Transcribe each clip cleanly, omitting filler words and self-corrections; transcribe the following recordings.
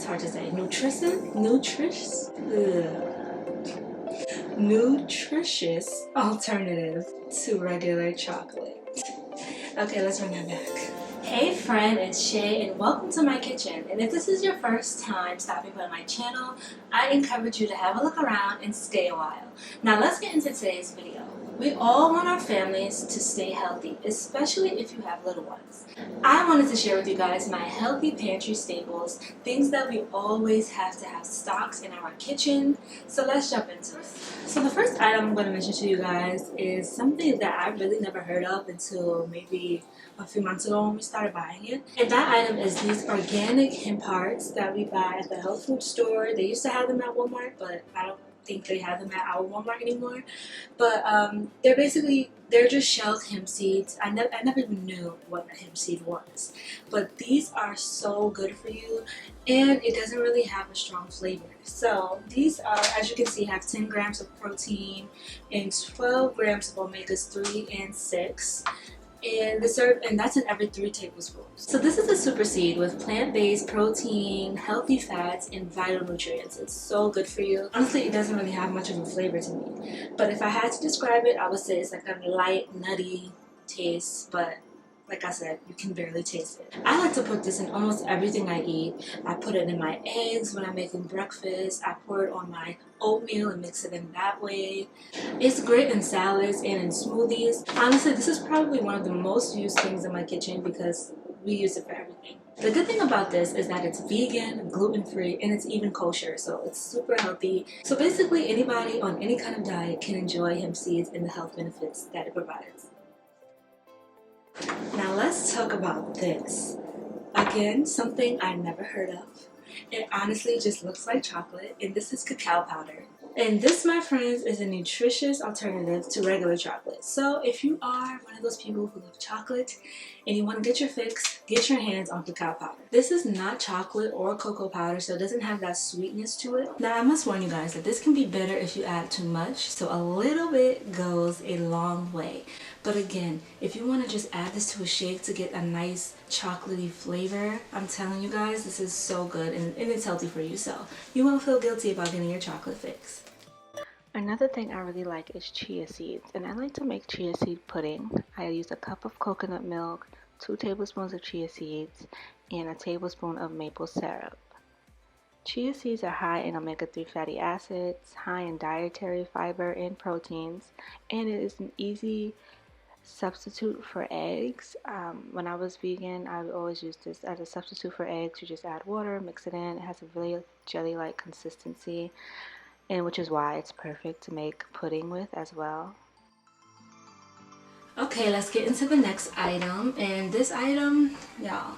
hard to say. Nutritious alternative to regular chocolate. Okay, let's run that back. Hey friend, it's Shay and welcome to my kitchen. And if this is your first time stopping by my channel, I encourage you to have a look around and stay a while. Now let's get into today's video. We all want our families to stay healthy, especially if you have little ones. I wanted to share with you guys my healthy pantry staples, things that we always have to have stocks in our kitchen. So let's jump into it. So the first item I'm going to mention to you guys is something that I really never heard of until maybe a few months ago when we started buying it. And that item is these organic hemp hearts that we buy at the health food store. They used to have them at Walmart, but I don't think they have them at our Walmart anymore. But they're just shelled hemp seeds. I never even knew what a hemp seed was. But these are so good for you, and it doesn't really have a strong flavor. So these are, as you can see, have 10 grams of protein and 12 grams of omegas 3 and 6. And that's in every 3 tablespoons. So this is a super seed with plant-based protein, healthy fats, and vital nutrients. It's so good for you. Honestly, it doesn't really have much of a flavor to me. But if I had to describe it, I would say it's like a light, nutty taste, but like I said, you can barely taste it. I like to put this in almost everything I eat. I put it in my eggs when I'm making breakfast. I pour it on my oatmeal and mix it in that way. It's great in salads and in smoothies. Honestly, this is probably one of the most used things in my kitchen because we use it for everything. The good thing about this is that it's vegan, gluten-free, and it's even kosher, so it's super healthy. So basically, anybody on any kind of diet can enjoy hemp seeds and the health benefits that it provides. Now let's talk about this. Again, something I never heard of. It honestly just looks like chocolate, and this is cacao powder. And this, my friends, is a nutritious alternative to regular chocolate. So if you are one of those people who love chocolate and you want to get your fix, get your hands on cacao powder. This is not chocolate or cocoa powder, so it doesn't have that sweetness to it. Now I must warn you guys that this can be bitter if you add too much, so a little bit goes a long way. But again, if you want to just add this to a shake to get a nice chocolatey flavor, I'm telling you guys, this is so good and it's healthy for you, so you won't feel guilty about getting your chocolate fix. Another thing I really like is chia seeds, and I like to make chia seed pudding. I use a cup of coconut milk, 2 tablespoons of chia seeds, and a tablespoon of maple syrup. Chia seeds are high in omega-3 fatty acids, high in dietary fiber and proteins, and it is an easy substitute for eggs. When I was vegan, I would always use this as a substitute for eggs. You just add water, mix it in. It has a really jelly-like consistency, and which is why it's perfect to make pudding with as well. Okay, let's get into the next item. And this item, y'all,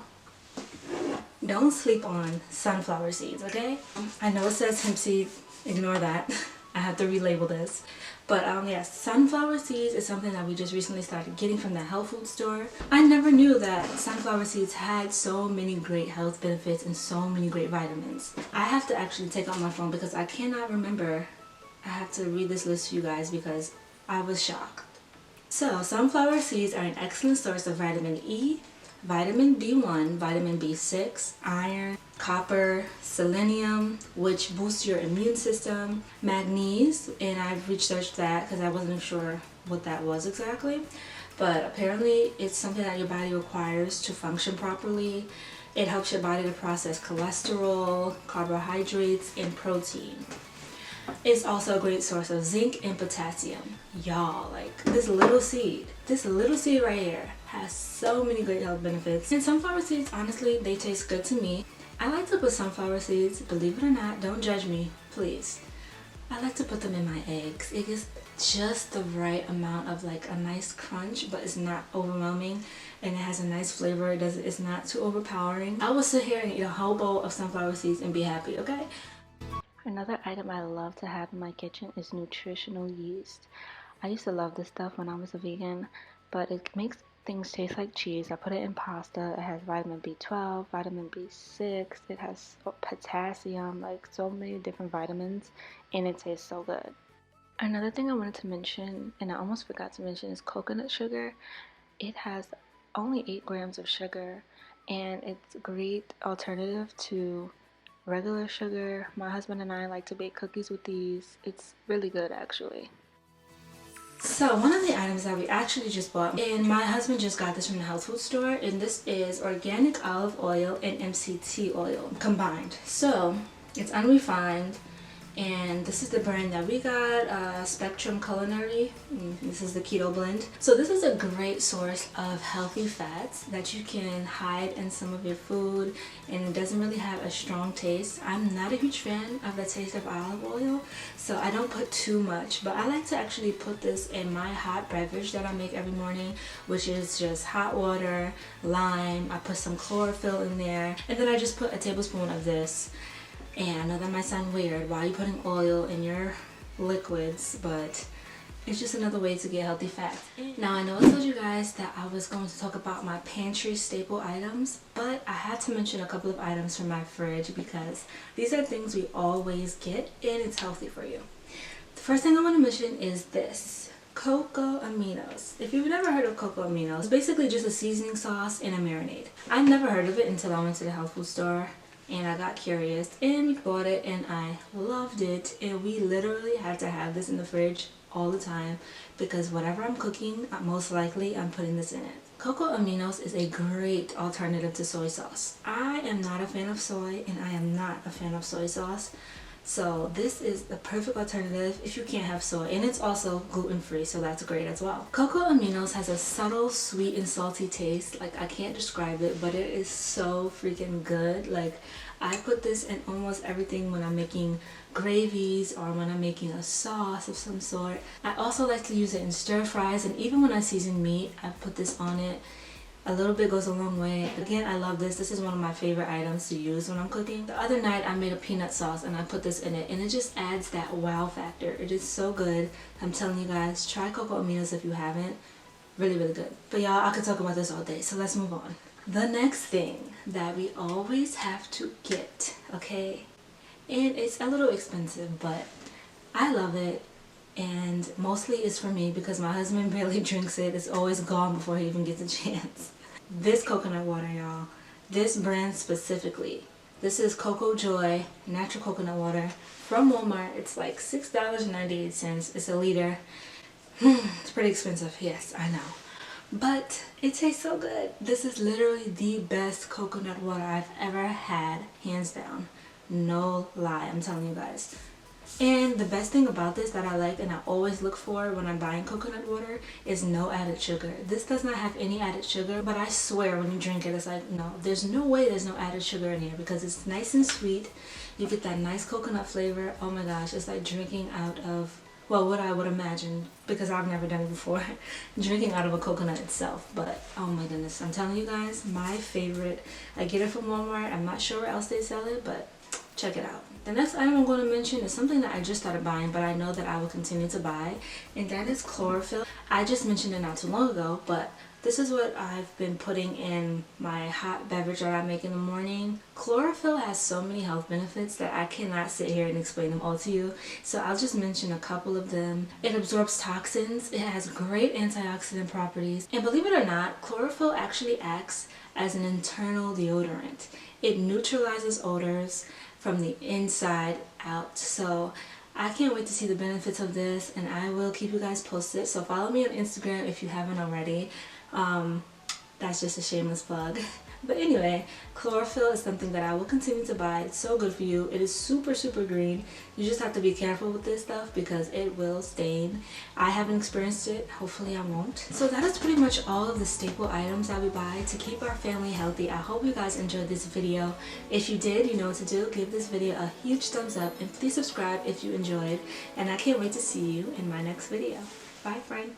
don't sleep on sunflower seeds, okay? I know it says hemp seed, ignore that. I have to relabel this. But yes, sunflower seeds is something that we just recently started getting from the health food store. I never knew that sunflower seeds had so many great health benefits and so many great vitamins. I have to actually take out my phone because I cannot remember. I have to read this list to you guys because I was shocked. So, sunflower seeds are an excellent source of vitamin E, vitamin B1, vitamin B6, iron, copper, selenium, which boosts your immune system, magnesium, and I've researched that because I wasn't sure what that was exactly, but apparently it's something that your body requires to function properly. It helps your body to process cholesterol, carbohydrates, and protein. It's also a great source of zinc and potassium. Y'all, like this little seed right here has so many great health benefits. And sunflower seeds, honestly, they taste good to me. I like to put sunflower seeds, believe it or not, don't judge me, please. I like to put them in my eggs. It gets just the right amount of like a nice crunch, but it's not overwhelming, and it has a nice flavor. It's not too overpowering. I will sit here and eat a whole bowl of sunflower seeds and be happy, okay? Another item I love to have in my kitchen is nutritional yeast. I used to love this stuff when I was a vegan, but it makes things taste like cheese. I put it in pasta. It has vitamin B12, vitamin B6, it has potassium, like so many different vitamins, and it tastes so good. Another thing I wanted to mention, and I almost forgot to mention, is coconut sugar. It has only 8 grams of sugar, and it's a great alternative to regular sugar. My husband and I like to bake cookies with these. It's really good actually. So one of the items that we actually just bought, and my husband just got this from the health food store, and this is organic olive oil and MCT oil combined. So it's unrefined, and this is the brand that we got, Spectrum Culinary. This is the keto blend. So this is a great source of healthy fats that you can hide in some of your food, and it doesn't really have a strong taste. I'm not a huge fan of the taste of olive oil, so I don't put too much, but I like to actually put this in my hot beverage that I make every morning, which is just hot water, lime. I put some chlorophyll in there, and then I just put a tablespoon of this. And I know that might sound weird, why are you putting oil in your liquids, but it's just another way to get healthy fats. Now I know I told you guys that I was going to talk about my pantry staple items, but I had to mention a couple of items from my fridge because these are things we always get and it's healthy for you. The first thing I want to mention is this. Cocoa Aminos. If you've never heard of Cocoa Aminos, it's basically just a seasoning sauce and a marinade. I never heard of it until I went to the health food store. And I got curious and we bought it and I loved it, and we literally had to have this in the fridge all the time because whatever I'm cooking, most likely I'm putting this in it. Cocoa Aminos is a great alternative to soy sauce. I am not a fan of soy and I am not a fan of soy sauce. So this is the perfect alternative if you can't have soy, and it's also gluten-free, so that's great as well. Cocoa Aminos has a subtle sweet and salty taste. Like, I can't describe it, but it is so freaking good. Like, I put this in almost everything when I'm making gravies or when I'm making a sauce of some sort. I also like to use it in stir fries, and even when I season meat, I put this on it. A little bit goes a long way. Again, I love this. This is one of my favorite items to use when I'm cooking. The other night I made a peanut sauce and I put this in it, and it just adds that wow factor. It is so good. I'm telling you guys, try Cocoa Aminos if you haven't. Really, really good. But y'all, I could talk about this all day, so let's move on. The next thing that we always have to get, okay? And it's a little expensive, but I love it. And mostly it's for me because my husband barely drinks it. It's always gone before he even gets a chance. This coconut water, y'all. This brand specifically. This is Cocoa Joy natural coconut water from Walmart. It's like $6.98. It's a liter. It's pretty expensive. Yes, I know. But it tastes so good. This is literally the best coconut water I've ever had. Hands down. No lie. I'm telling you guys. And the best thing about this that I like and I always look for when I'm buying coconut water is no added sugar. This does not have any added sugar, but I swear when you drink it, it's like, no, there's no way there's no added sugar in here because it's nice and sweet. You get that nice coconut flavor. Oh my gosh, it's like drinking out of, well, what I would imagine, because I've never done it before, drinking out of a coconut itself. But oh my goodness, I'm telling you guys, my favorite. I get it from Walmart. I'm not sure where else they sell it, but check it out. The next item I'm going to mention is something that I just started buying, but I know that I will continue to buy, and that is chlorophyll. I just mentioned it not too long ago, but this is what I've been putting in my hot beverage that I make in the morning. Chlorophyll has so many health benefits that I cannot sit here and explain them all to you, so I'll just mention a couple of them. It absorbs toxins, it has great antioxidant properties, and believe it or not, chlorophyll actually acts as an internal deodorant. It neutralizes odors from the inside out. So I can't wait to see the benefits of this, and I will keep you guys posted. So follow me on Instagram if you haven't already. That's just a shameless plug. But anyway, chlorophyll is something that I will continue to buy. It's so good for you. It is super, super green. You just have to be careful with this stuff because it will stain. I haven't experienced it. Hopefully I won't. So that is pretty much all of the staple items that we buy to keep our family healthy. I hope you guys enjoyed this video. If you did, you know what to do. Give this video a huge thumbs up and please subscribe if you enjoyed. And I can't wait to see you in my next video. Bye, friend.